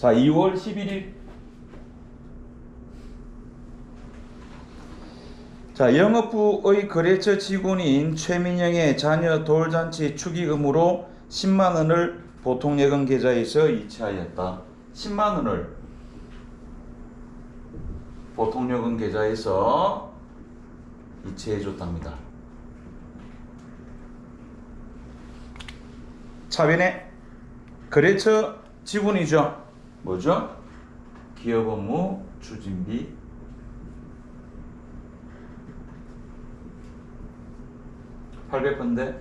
자, 2월 11일. 자, 영업부의 거래처 직원인 최민영의 자녀 돌잔치 축의금으로 10만 원을 보통예금 계좌에서 이체하였다. 10만 원을 보통예금 계좌에서 이체해 줬답니다. 차변에 거래처 지분이죠. 뭐죠? 기업 업무 추진비 800건데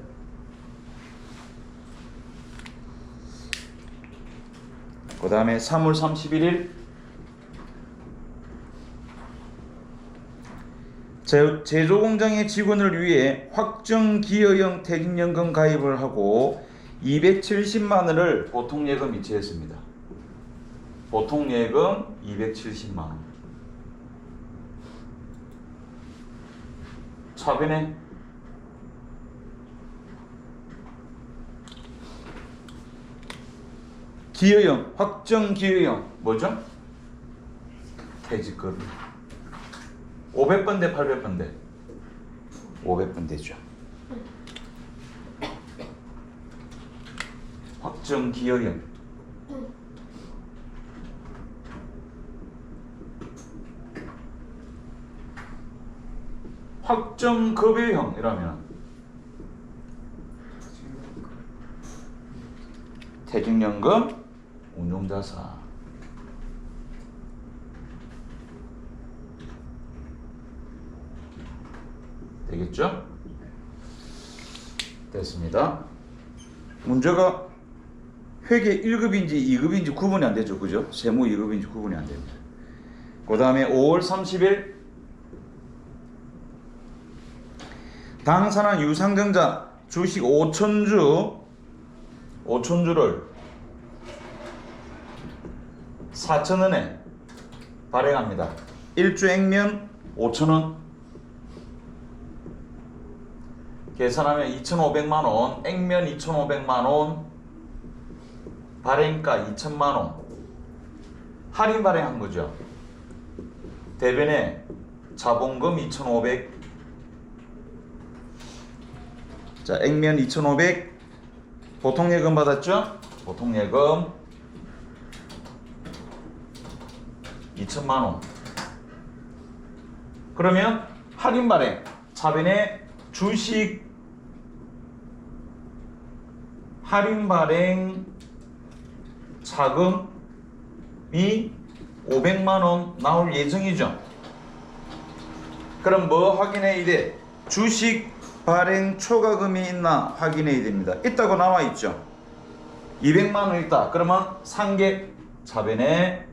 그 다음에 3월 31일 제조공장의 직원을 위해 확정기여형 퇴직연금 가입을 하고 270만 원을 보통예금 이체했습니다. 보통예금 270만 원. 차변에 기여형, 확정기여형 뭐죠? 퇴직금 500번 대 800번 대 500번 되죠. 확정기여형 확정급여형이라면 퇴직연금 운용자산 되겠죠? 됐습니다. 문제가 회계 1급인지 2급인지 구분이 안 되죠. 그죠? 세무 2급인지 구분이 안 됩니다. 그 다음에 5월 30일 당사는 유상증자 주식 5천주를 4,000원에 발행합니다. 1주 액면 5,000원 계산하면 2,500만원, 액면 2,500만원, 발행가 2,000만원 할인 발행한 거죠. 대변에 자본금 2,500, 자 액면 2,500 보통예금 받았죠? 보통예금 2,000만원. 그러면 할인 발행 차변에 주식 할인 발행 자금이 500만원 나올 예정이죠. 그럼 뭐 확인해야 돼? 주식 발행 초과금이 있나 확인해야 됩니다. 있다고 나와 있죠. 200만원 있다. 그러면 상계 차변에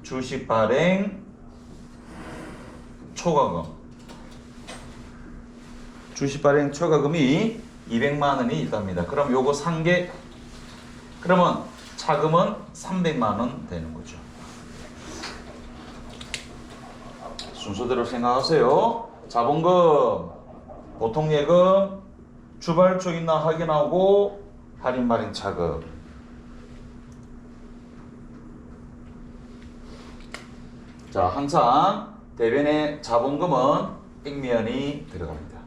주식 발행 초과금 주식 발행 초과금이 200만원이 있답니다. 그럼 요거 상계 그러면 차금은 300만원 되는 거죠. 순서대로 생각하세요. 자본금, 보통예금, 주발총 있나 확인하고 할인 발행 차금. 자, 항상 대변에 자본금은 액면이 들어갑니다.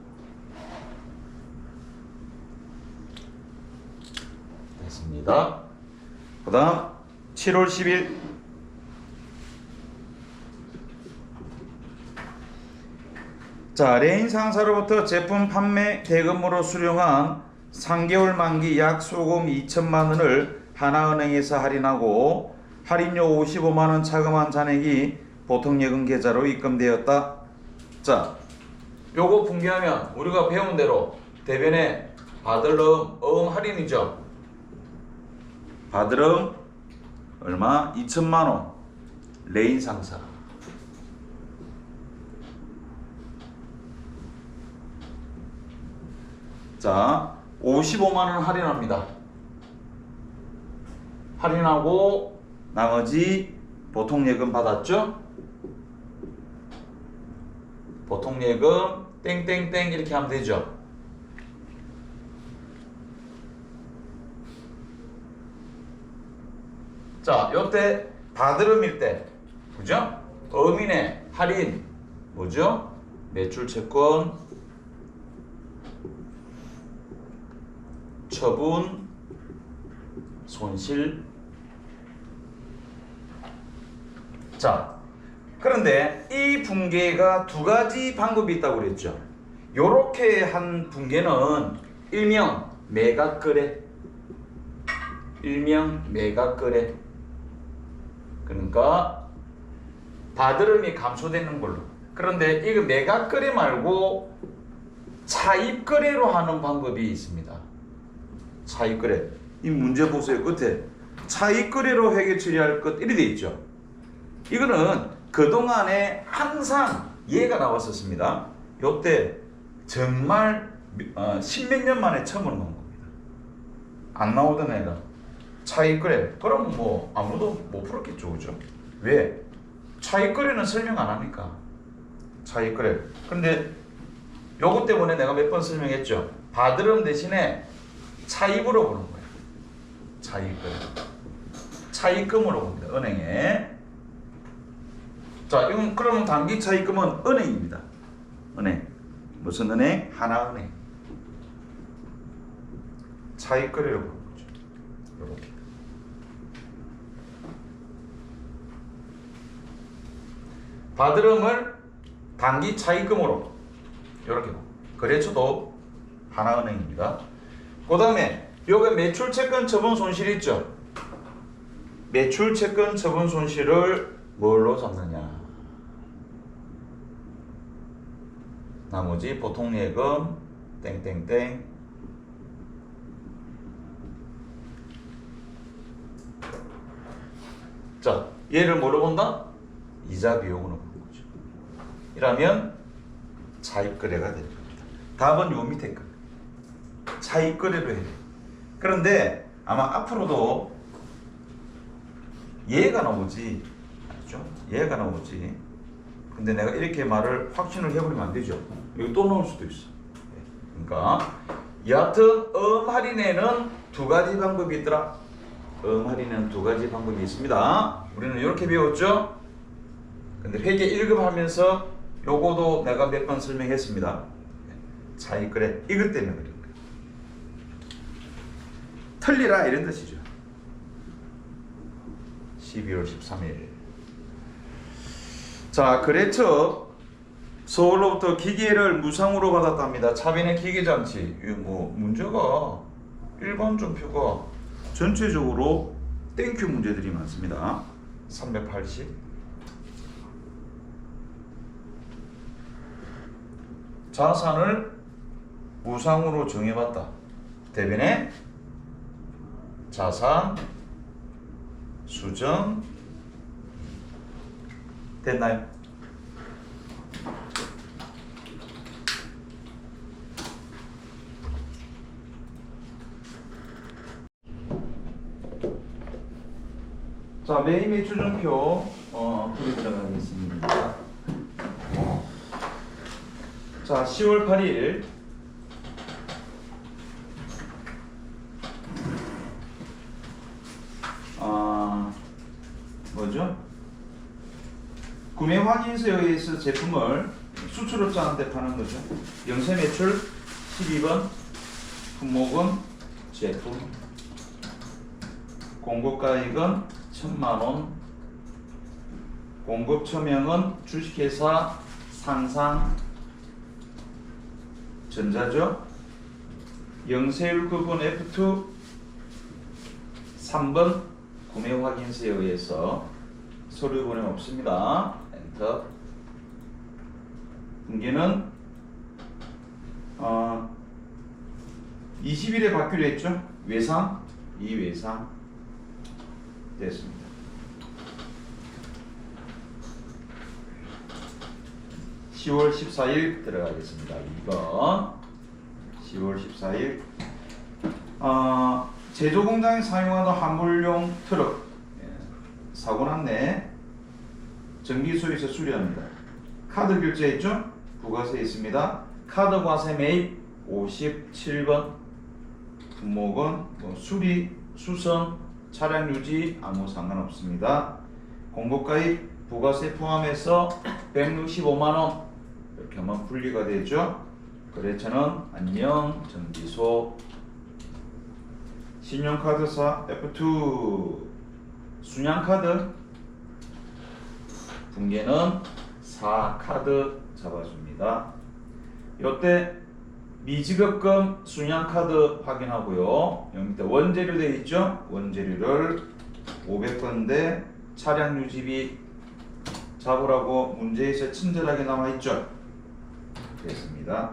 됐습니다. 그 다음 7월 10일 자, 레인 상사로부터 제품 판매 대금으로 수령한 3개월 만기 약소금 2천만원을 하나은행에서 할인하고 할인료 55만원 차감한 잔액이 보통예금 계좌로 입금되었다. 자, 요거 분기하면 우리가 배운 대로 대변에 받을음 할인이죠. 받을음 얼마? 2천만원 레인 상사. 자, 55만원 할인합니다. 할인하고 나머지 보통예금 받았죠? 보통예금 땡땡땡 이렇게 하면 되죠. 자, 요때 바드름일 때, 그죠? 어민의 할인, 뭐죠? 매출 채권, 처분, 손실. 자, 그런데 이 분계가 두 가지 방법이 있다고 그랬죠. 요렇게 한 분계는 일명 매각거래, 일명 매각거래. 그러니까 바드름이 감소되는 걸로. 그런데 이거 매각거래 말고 차입거래로 하는 방법이 있습니다. 차입거래. 이 문제 보세요. 끝에 차입거래로 회계 처리할 것 이렇게 돼 있죠. 이거는 그동안에 항상 예가 나왔었습니다. 요때 정말 십몇 년 만에 처음 오는 겁니다. 안 나오던 애가 차입거래. 그럼 뭐 아무도 못 풀었겠죠, 그죠? 왜? 차입거래는 설명 안 하니까. 차입거래. 근데 요거 때문에 내가 몇 번 설명했죠. 바드름 대신에 차입으로 보는 거예요. 차입거래. 차입금으로 봅니다. 은행에. 자, 이건 그러면 단기 차입금은 은행입니다. 은행. 무슨 은행? 하나은행. 차입거래로 보는 거죠. 이렇게. 바드름을 단기 차입금으로 이렇게 거래처도 하나은행입니다. 그 다음에 여기 매출채권 처분 손실 있죠. 매출채권 처분 손실을 뭘로 잡느냐. 나머지 보통예금 땡땡땡. 자, 얘를 뭐로 본다? 이자 비용으로 보는 거죠. 이러면 차입거래가 됩니다. 답은 요 밑에 거. 차입거래로 해야 돼. 그런데 아마 앞으로도 얘가 나오지. 알죠? 얘가 나오지. 근데 내가 이렇게 말을 확신을 해버리면 안 되죠. 여기 또 나올 수도 있어. 그러니까 여하튼 할인에는 두 가지 방법이 있더라. 할인에는 두 가지 방법이 있습니다. 우리는 이렇게 배웠죠. 근데 회계 1급 하면서 요거도 내가 몇 번 설명했습니다. 차입거래 이것 때문에 그런 거예요. 틀리라 이런 뜻이죠. 12월 13일. 자, 거래처 서울로부터 기계를 무상으로 받았답니다. 차변의 기계장치. 이거 뭐 문제가 일반전표가 전체적으로 땡큐 문제들이 많습니다. 380. 자산을 무상으로 정해봤다. 대변에 자산 수정 됐나요? 자, 매일 매출전표 풀이 들어가겠습니다. 자, 10월 8일 뭐죠? 구매 확인서에 의해서 제품을 수출업자한테 파는 거죠. 영세 매출 12번, 품목은 제품, 공급가액은 1000만원, 공급 처명은 주식회사 상상 전자죠. 영세율 구분 F2 3번 구매 확인서에 의해서 서류 보냄 없습니다. 엔터. 분기는 20일에 받기로 했죠. 외상, 이 외상 됐습니다. (10월 14일) 들어가겠습니다. 2번 10월 14일 제조 공장에 사용하던 화물용 트럭 사고 났네. 정기소에서 수리합니다. 카드 결제했죠? 부가세 있습니다. 카드 과세 매입 57번. 품목은 수리, 수선, 차량 유지 아무 상관없습니다. 공고가입 부가세 포함해서 165만원 이렇게 하면 분리가 되죠. 거래처는 안녕 정비소. 신용카드사 F2 순양카드 분계는 4카드 잡아줍니다. 요때 미지급금 순양카드 확인하고요. 여기 밑에 원재료 되어 있죠. 원재료를 500건대 차량 유지비 잡으라고 문제에서 친절하게 나와 있죠. 됐습니다.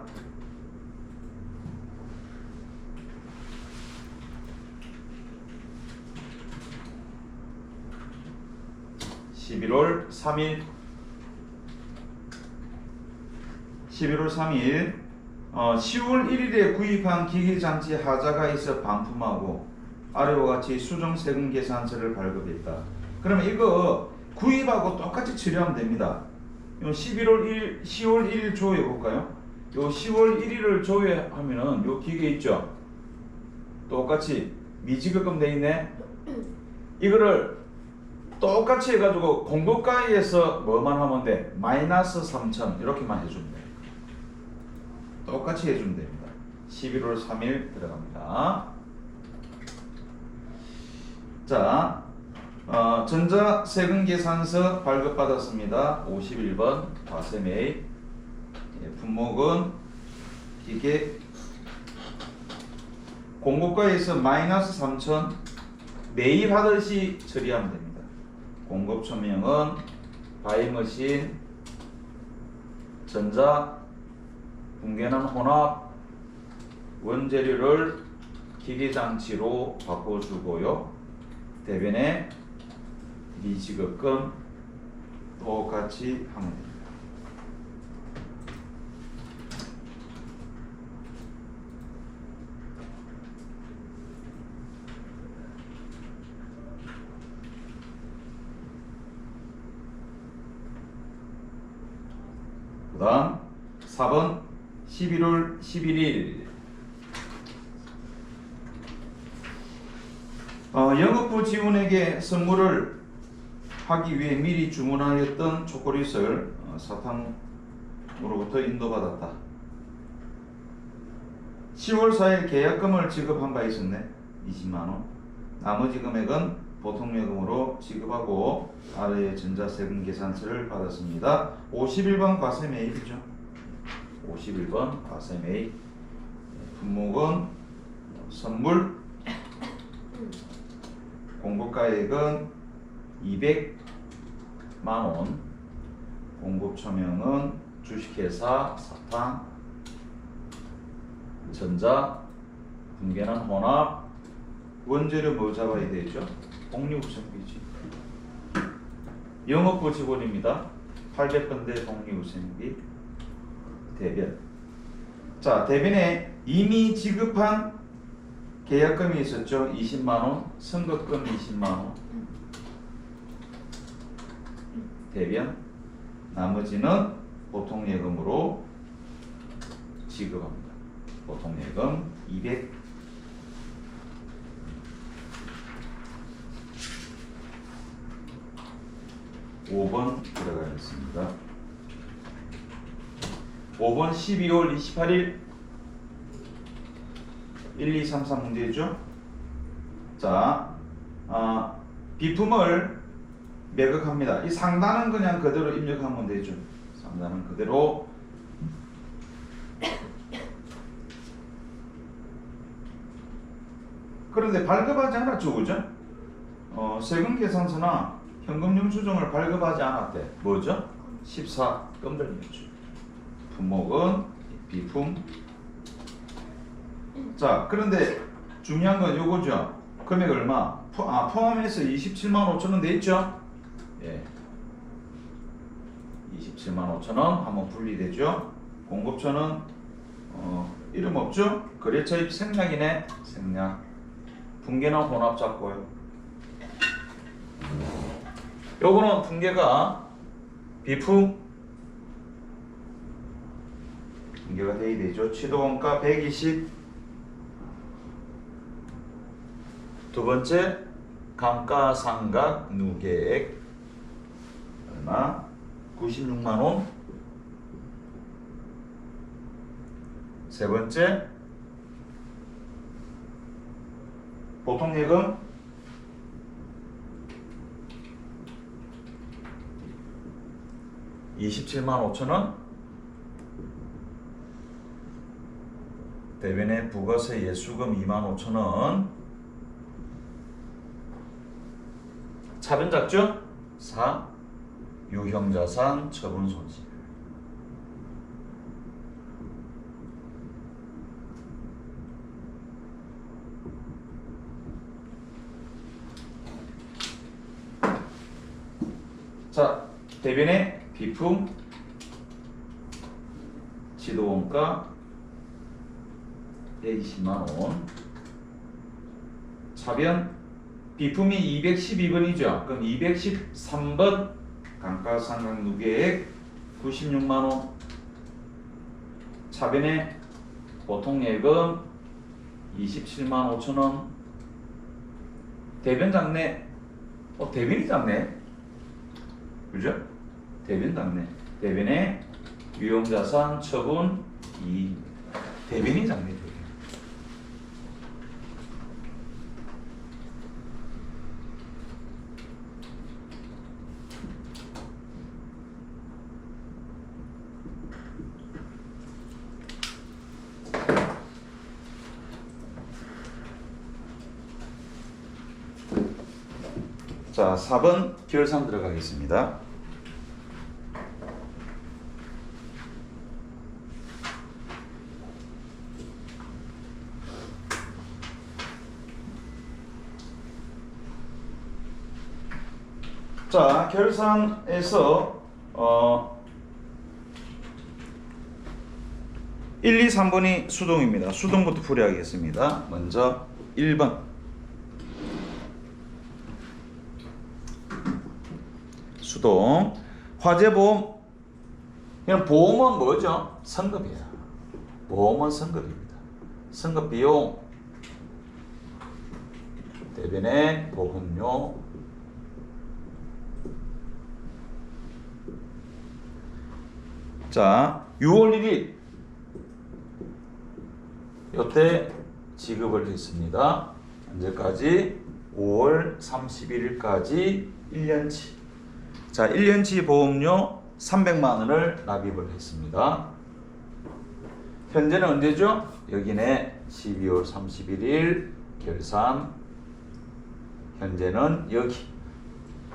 (11월 3일) 10월 10월 1일에 구입한 기기장치 하자가 있어 반품하고 아래와 같이 수정 세금 계산서를 발급했다. 그러면 이거 구입하고 똑같이 처리하면 됩니다. 요 10월 1일 조회해 볼까요? 요 10월 1일을 조회하면은 요 기계 있죠? 똑같이 미지급금 돼 있네. 이거를 똑같이 해가지고 공고가에서 뭐만 하면 돼? 마이너스 3천 이렇게만 해주면 돼. 똑같이 해주면 됩니다. 11월 3일 들어갑니다. 자, 전자세금계산서 발급받았습니다. 51번 과세 매입. 품목은 기계. 공고가에서 마이너스 3천 매입하듯이 처리하면 됩니다. 공급처명은 바이머신, 전자, 붕괴는 혼합, 원재료를 기계장치로 바꿔주고요. 대변에 미지급금 똑같이 하면 됩니다. 그 다음 4번 11월 11일 영업부 직원에게 선물을 하기 위해 미리 주문하였던 초콜릿을 사탕으로부터 인도받았다. 10월 4일 계약금을 지급한 바 있었네. 20만원. 나머지 금액은 보통요금으로 지급하고 아래의 전자세금 계산서를 받았습니다. 51번 과세 매입이죠. 51번 과세 매입. 품목은 선물. 공급가액은 200만원. 공급처명은 주식회사 사탕. 전자. 붕괴는 혼합. 원재료 뭐 잡아야 되죠? 독립우선비지. 영업부 직원입니다. 800건대 독립우선비. 대변. 자, 대변에 이미 지급한 계약금이 있었죠. 20만원. 선거금 20만원. 대변. 나머지는 보통예금으로 지급합니다. 보통예금 200. (5번) 들어가겠습니다. 5번 12월 28일 1, 2, 3, 4 문제죠. 자, 비품을 매각합니다. 이 상단은 그냥 그대로 입력하면 되죠. 상단은 그대로. 그런데 발급하지 않았죠, 그죠? 세금 계산서나 현금 영수증을 발급하지 않았대. 뭐죠? 14 건들렸죠. 품목은 비품. 자, 그런데 중요한 건 요거죠. 금액 얼마? 포함해서 27만 5천 원 돼 있죠? 예. 27만 5천 원 한번 분리되죠. 공급처는 이름 없죠? 거래처입 생략이네. 생략. 붕괴는 혼합 잡고요. 요거는 붕괴가 비품 붕괴가 돼야 되죠. 취득원가 120. 두 번째 감가상각 누계액 얼마? 96만 원. 세 번째, 보통 예금 27만 5천 원. 대변에 부가세 예수금 2만 5천 원. 차변 작죠? 4. 유형자산 처분 손실. 자, 대변에 비품 지도원가 120만 원. 차변 비품이 212번이죠. 그럼 213번 감가상각누계액 96만 원. 차변에 보통예금 27만 5천 원. 대변 작네. 대변이 작네. 그죠? 대변 작네. 대변에 유형자산 처분 2. 대변이 작네. 대변. 자, 4번 결산 들어가겠습니다. 자, 결산에서 1, 2, 3번이 수동입니다. 수동부터 풀이하겠습니다. 먼저 1번. 수동. 화재보험. 그냥 보험은 뭐죠? 선급이에요. 보험은 선급입니다. 선급비용 대변에 보험료. 자, 6월 1일 요때 지급을 했습니다. 언제까지? 5월 31일까지 1년치. 자, 1년치 보험료 300만 원을 납입을 했습니다. 현재는 언제죠? 여기네 12월 31일 결산. 현재는 여기.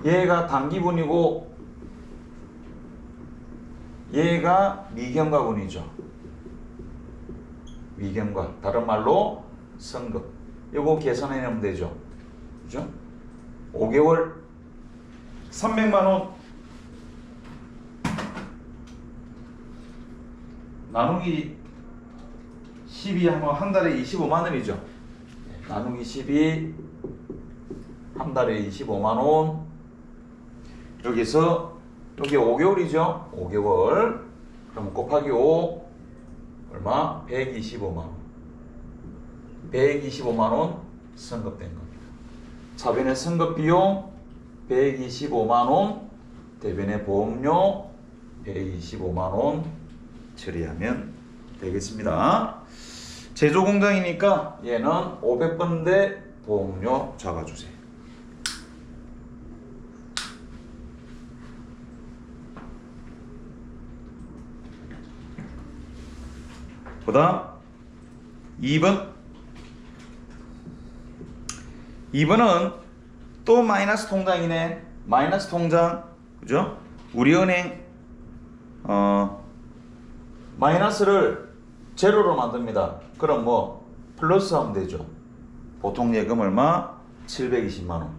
얘가 단기분이고 얘가 미경과분이죠. 미경과. 다른 말로 선급. 요거 계산해 내면 되죠. 그죠? 5개월 300만 원 나누기 12 하면 한 달에 25만 원이죠. 나누기 12 한 달에 25만 원. 여기서 여기 5개월이죠. 5개월. 그럼 곱하기 5 얼마? 125만 원. 125만 원 선급된 겁니다. 차변의 선급 비용 125만 원, 대변의 보험료 125만 원 처리하면 되겠습니다. 제조 공장이니까 얘는 500번대 보험료 잡아주세요. 그다음 2번. 2번은 또 마이너스 통장이네. 마이너스 통장. 그죠? 우리은행 마이너스를 제로로 만듭니다. 그럼 뭐 플러스 하면 되죠. 보통 예금 얼마? 720만 원.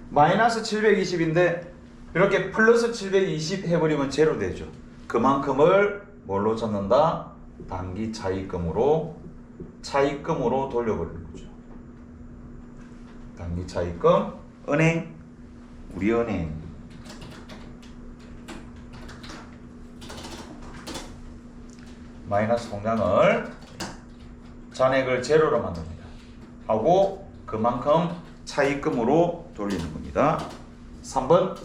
마이너스 720인데 이렇게 플러스 720 해버리면 제로 되죠. 그만큼을 뭘로 잡는다? 단기 차입금으로 돌려버리는 거죠. 단기 차입금. 은행, 우리은행. 마이너스 통장을 잔액을 제로로 만듭니다. 하고 그만큼 차입금으로 돌리는 겁니다. 3번.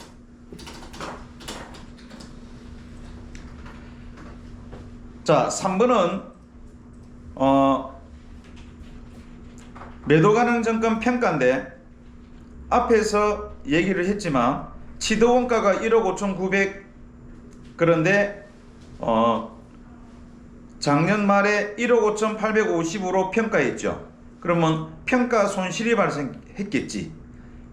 자, 3번은 매도 가능 정권 평가인데 앞에서 얘기를 했지만 취득 원가가 1억 5,900 그런데 작년 말에 1억 5,850으로 평가했죠. 그러면 평가 손실이 발생했겠지.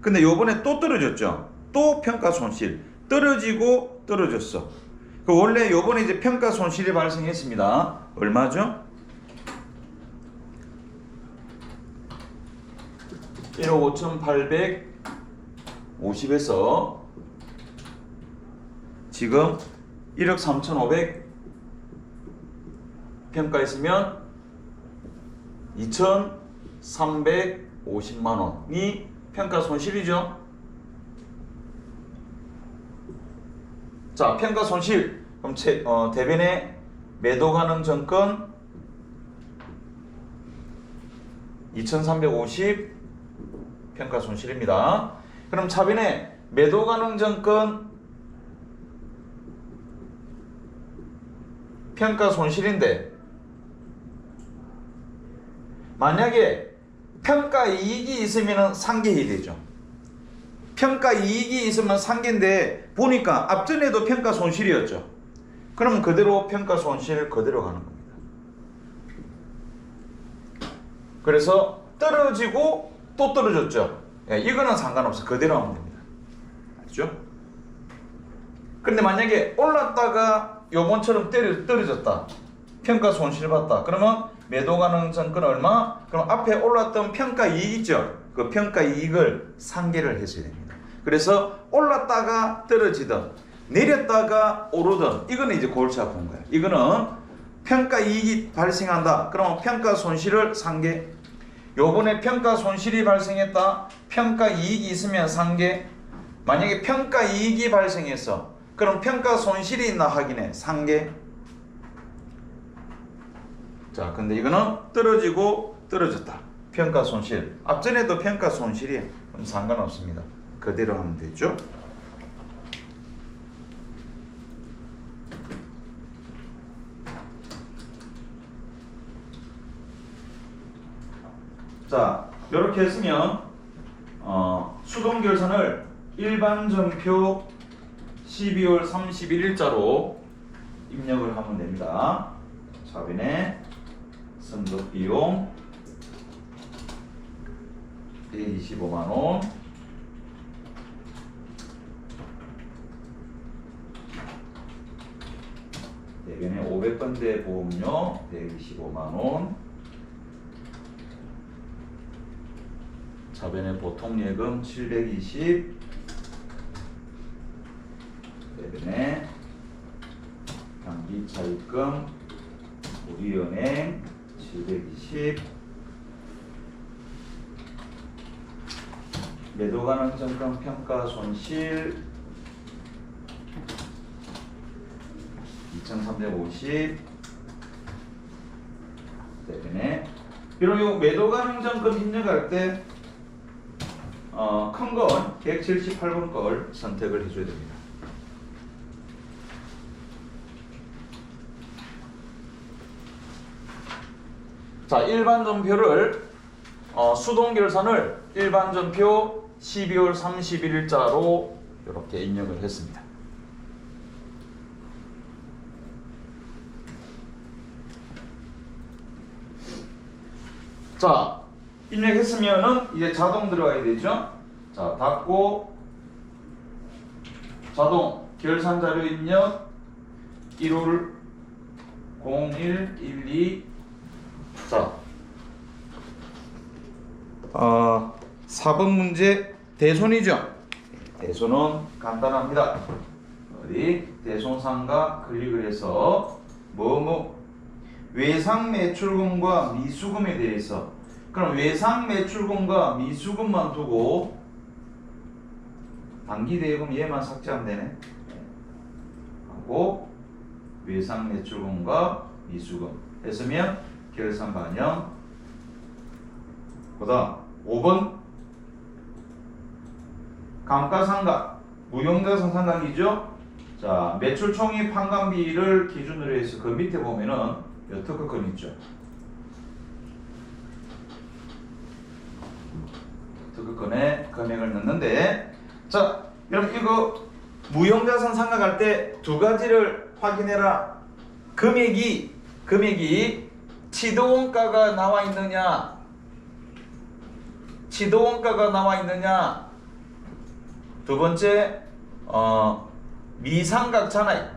근데 요번에 또 떨어졌죠. 또 평가 손실 떨어지고 떨어졌어. 그 원래 요번에 이제 평가 손실이 발생했습니다. 얼마죠? 1억 5,850에서 지금 1억 3,500 평가했으면 2,350만 원이 평가 손실이죠. 자, 평가 손실. 그럼 대변의 매도 가능 정권 2,350 평가 손실입니다. 그럼 차변의 매도 가능 정권 평가 손실인데 만약에 평가 이익이 있으면 상계해야 되죠. 평가 이익이 있으면 상계인데 보니까 앞전에도 평가 손실이었죠. 그럼 그대로 평가 손실 그대로 가는 겁니다. 그래서 떨어지고 또 떨어졌죠. 이거는 상관없어. 그대로 하면 됩니다. 알죠? 근데 만약에 올랐다가 요번처럼 떨어졌다. 평가 손실 봤다. 그러면 매도 가능 정권 얼마? 그럼 앞에 올랐던 평가 이익 있죠. 그 평가 이익을 상계를 해줘야 됩니다. 그래서 올랐다가 떨어지든 내렸다가 오르든 이거는 이제 골치 아픈 거야. 이거는 평가 이익이 발생한다. 그러면 평가 손실을 상계. 요번에 평가 손실이 발생했다. 평가 이익이 있으면 상계. 만약에 평가 이익이 발생했어. 그럼 평가 손실이 있나 확인해. 상계. 자, 근데 이거는 떨어지고 떨어졌다. 평가 손실. 앞전에도 평가 손실이에요. 그럼 상관없습니다. 그대로 하면 되죠. 자, 이렇게 했으면 수동결산을 일반전표 12월 31일자로 입력을 하면 됩니다. 차변에 선급비용 125만원, 대변에 500번대 보험료 125만원, 차변에 보통예금 720, 대변에 단기차입금 우리은행 720, 매도 가능 정권 평가 손실 2,350, 대변에 그리고 매도 가능 정권 입력할 때 큰 건 178번 걸 선택을 해줘야 됩니다. 자, 일반전표를 수동결산을 일반전표 12월 31일자로 이렇게 입력을 했습니다. 자, 입력했으면은 이제 자동 들어가야 되죠. 자, 닫고 자동 결산자료 입력 1월 0112. 자, 4번 문제 대손이죠. 대손은 간단합니다. 어디 대손상가 클릭을 해서 외상 매출금과 미수금에 대해서, 그럼 외상 매출금과 미수금만 두고 단기 대여금 얘만 삭제하면 되네. 하고 외상 매출금과 미수금 했으면 결산 반영. 그다음 5번 감가상각, 무형자산상각이죠. 자, 매출총익 판관비를 기준으로 해서 그 밑에 보면은 요 특허권 있죠. 특허권에 금액을 넣는데, 자, 여러분 이거 무형자산 상각할 때 두 가지를 확인해라. 금액이 치도원가가 나와 있느냐, 치도원가가 나와 있느냐. 두 번째, 미상각 잔액,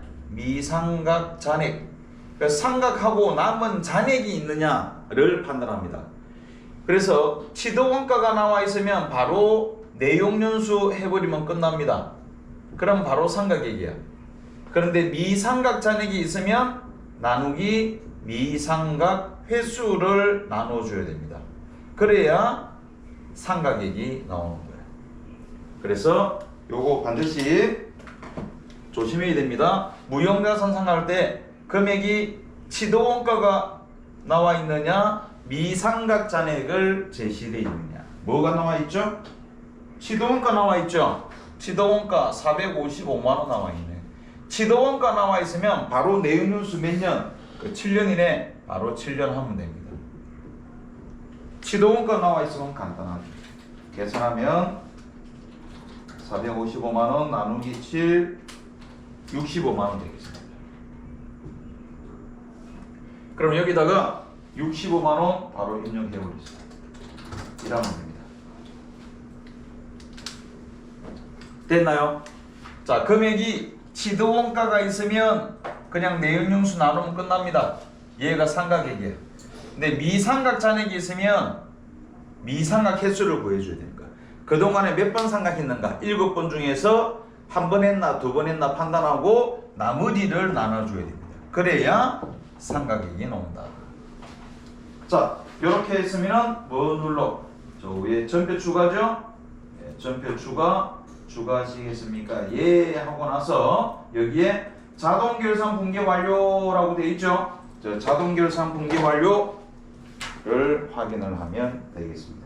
그러니까 상각하고 남은 잔액이 있느냐를 판단합니다. 그래서 치도원가가 나와 있으면 바로 내용연수 해버리면 끝납니다. 그럼 바로 상각액이야. 그런데 미상각 잔액이 있으면 나누기 미상각 횟수를 나눠줘야 됩니다. 그래야 상각액이 나오는 거예요. 그래서 요거 반드시 조심해야 됩니다. 무형자산 상각할 때 금액이 치도원가가 나와 있느냐, 미상각 잔액을 제시되어 있느냐. 뭐가 나와 있죠? 치도원가 나와 있죠. 치도원가 455만 원 나와 있네. 치도원가 나와 있으면 바로 내용연수 몇 년? 7년이네. 바로 7년 하면 됩니다. 치도원가 나와 있으면 간단하죠. 계산하면 455만 원 나누기 7, 65만 원 되겠습니다. 그럼 여기다가 65만 원 바로 입력해 보겠습니다. 이라면 됩니다. 됐나요? 자, 금액이 치도원가가 있으면 그냥 내용연수 나누면 끝납니다. 얘가 상각액이에요. 근데 미상각 잔액이 있으면 미상각 횟수를 구해줘야 됩니다. 그동안에 몇 번 상각했는가? 7번 중에서 한 번 했나, 두 번 했나 판단하고 나머지를 나눠줘야 됩니다. 그래야 상각액이 나온다. 자, 이렇게 했으면 뭐 눌러? 저 위에 전표 추가죠? 네, 전표 추가하시겠습니까? 예 하고 나서 여기에 자동 결산 분기 완료라고 되어 있죠? 저 자동 결산 분기 완료를 확인을 하면 되겠습니다.